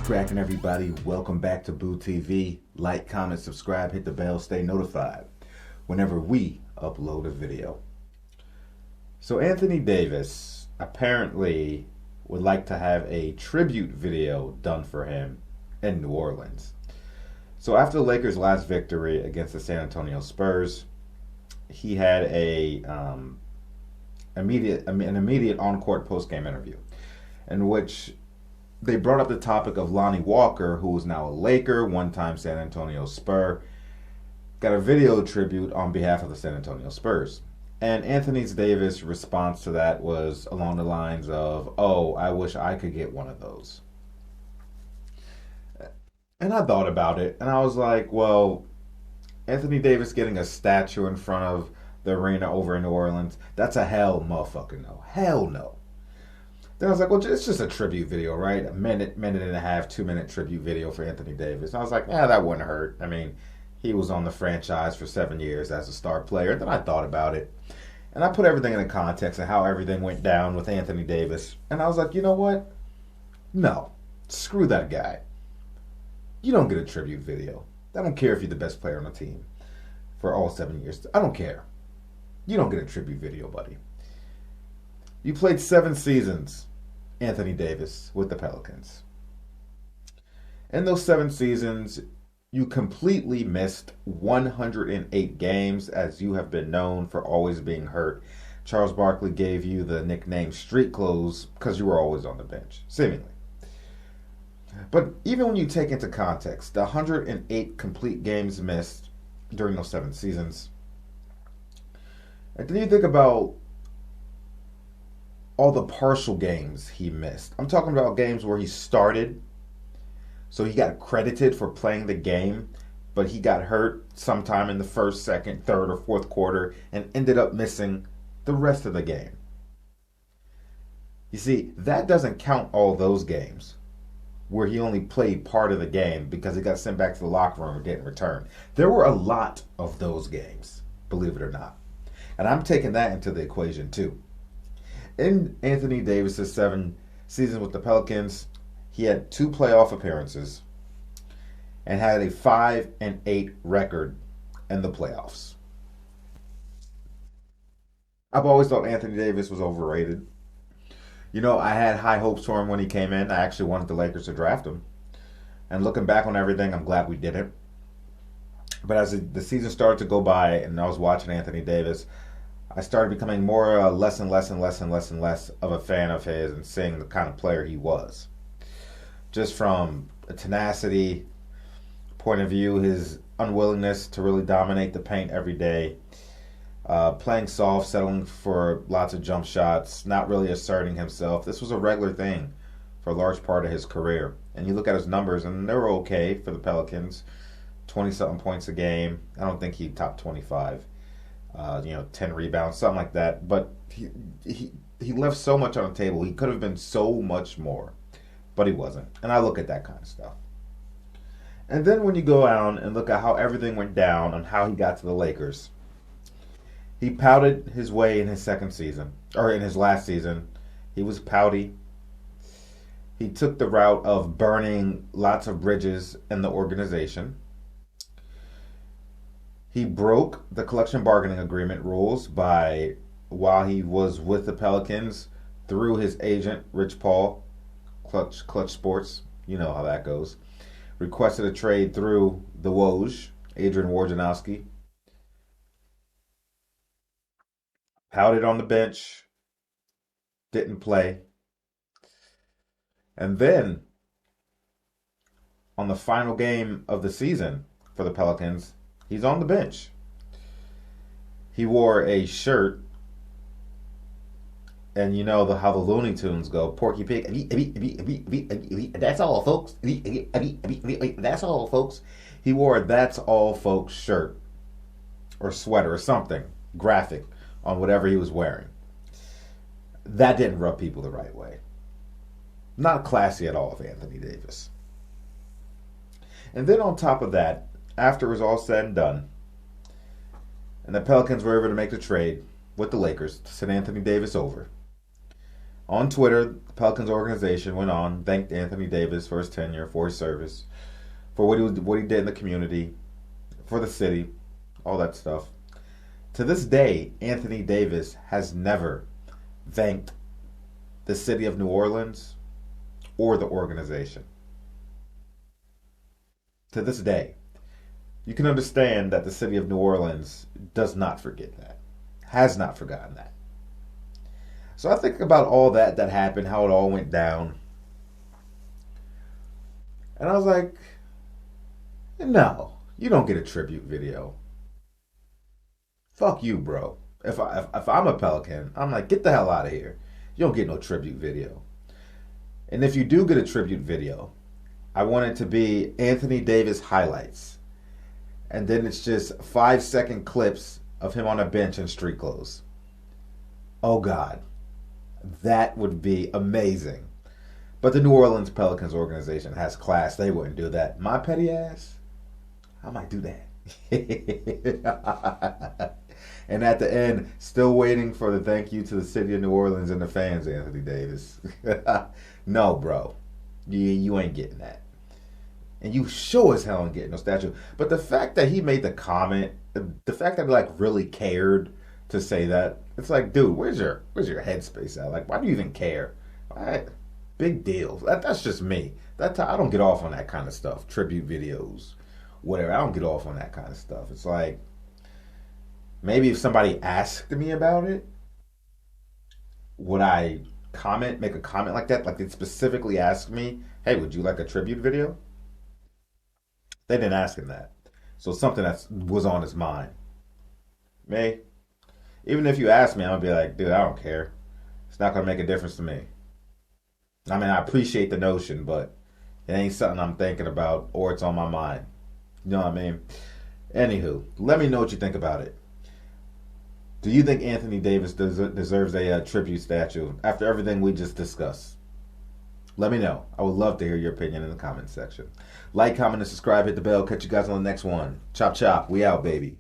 cracking, everybody? Welcome back to Boo TV. Like, comment, subscribe, hit the bell, stay notified whenever we upload a video. So Anthony Davis apparently would like to have a tribute video done for him in New Orleans. So after the Lakers' last victory against the San Antonio Spurs, he had an immediate on-court post-game interview in which they brought up the topic of Lonnie Walker, who is now a Laker, one-time San Antonio Spur, got a video tribute on behalf of the San Antonio Spurs. And Anthony Davis' response to that was along the lines of, "Oh, I wish I could get one of those." And I thought about it, and I was like, well, Anthony Davis getting a statue in front of the arena over in New Orleans, that's a hell motherfucking no. Hell no. Then I was like, well, it's just a tribute video, right? A minute and a half, 2-minute tribute video for Anthony Davis. And I was like, that wouldn't hurt. I mean, he was on the franchise for 7 years as a star player. Then I thought about it. And I put everything in the context of how everything went down with Anthony Davis. And I was like, you know what? No. Screw that guy. You don't get a tribute video. I don't care if you're the best player on the team for all 7 years. I don't care. You don't get a tribute video, buddy. You played 7 seasons, Anthony Davis, with the Pelicans. In those 7 seasons, you completely missed 108 games, as you have been known for always being hurt. Charles Barkley gave you the nickname Street Clothes because you were always on the bench, seemingly. But even when you take into context the 108 complete games missed during those 7 seasons, and then you think about all the partial games he missed. I'm talking about games where he started, so he got credited for playing the game, but he got hurt sometime in the first, second, third, or fourth quarter and ended up missing the rest of the game. You see, that doesn't count all those games where he only played part of the game because he got sent back to the locker room or didn't return. There were a lot of those games, believe it or not. And I'm taking that into the equation too. In Anthony Davis' 7 seasons with the Pelicans, he had 2 playoff appearances and had a 5-8 record in the playoffs. I've always thought Anthony Davis was overrated. You know, I had high hopes for him when he came in. I actually wanted the Lakers to draft him. And looking back on everything, I'm glad we didn't. But as the season started to go by and I was watching Anthony Davis, I started becoming more less and less of a fan of his and seeing the kind of player he was. Just from a tenacity point of view, his unwillingness to really dominate the paint every day, playing soft, settling for lots of jump shots, not really asserting himself. This was a regular thing for a large part of his career. And you look at his numbers, and they were okay for the Pelicans. 20-something points a game. I don't think he topped 25. 10 rebounds, something like that. But he left so much on the table. He could have been so much more, but he wasn't. And I look at that kind of stuff. And then when you go down and look at how everything went down and how he got to the Lakers, he pouted his way in his second season, or in his last season. He was pouty. He took the route of burning lots of bridges in the organization. He broke the collection bargaining agreement rules while he was with the Pelicans, through his agent, Rich Paul, Clutch Sports. You know how that goes. Requested a trade through the Woj, Adrian Wojnarowski. Pouted on the bench. Didn't play. And then, on the final game of the season for the Pelicans, he's on the bench. He wore a shirt, and you know how the Looney Tunes go. Porky Pig. That's all, folks. That's all, folks. He wore a "That's all, folks" shirt or sweater or something graphic on whatever he was wearing. That didn't rub people the right way. Not classy at all of Anthony Davis. And then on top of that, after it was all said and done, and the Pelicans were able to make the trade with the Lakers to send Anthony Davis over, On Twitter, the Pelicans organization went on, thanked Anthony Davis for his tenure, for his service, for what he did in the community, for the city, all that stuff. To this day, Anthony Davis has never thanked the city of New Orleans or the organization. To this day. You can understand that the city of New Orleans does not forget that, has not forgotten that. So I think about all that happened, how it all went down. And I was like, no, you don't get a tribute video. Fuck you, bro. If I'm a Pelican, I'm like, get the hell out of here. You don't get no tribute video. And if you do get a tribute video, I want it to be Anthony Davis highlights. And then it's just 5-second clips of him on a bench in street clothes. Oh, God. That would be amazing. But the New Orleans Pelicans organization has class. They wouldn't do that. My petty ass, I might do that. And at the end, still waiting for the thank you to the city of New Orleans and the fans, Anthony Davis. No, bro. You ain't getting that. And you sure as hell ain't getting no statue. But the fact that he made the comment, the fact that he like really cared to say that, it's like, dude, where's your headspace at? Like, why do you even care? All right, big deal. That's just me. I don't get off on that kind of stuff. Tribute videos, whatever. I don't get off on that kind of stuff. It's like, maybe if somebody asked me about it, would I make a comment like that? Like they specifically asked me, hey, would you like a tribute video? They didn't ask him that. So something that was on his mind. Me, even if you ask me, I'm going to be like, dude, I don't care. It's not going to make a difference to me. I mean, I appreciate the notion, but it ain't something I'm thinking about or it's on my mind. You know what I mean? Anywho, let me know what you think about it. Do you think Anthony Davis deserves a tribute statue after everything we just discussed? Let me know. I would love to hear your opinion in the comments section. Like, comment, and subscribe. Hit the bell. Catch you guys on the next one. Chop, chop. We out, baby.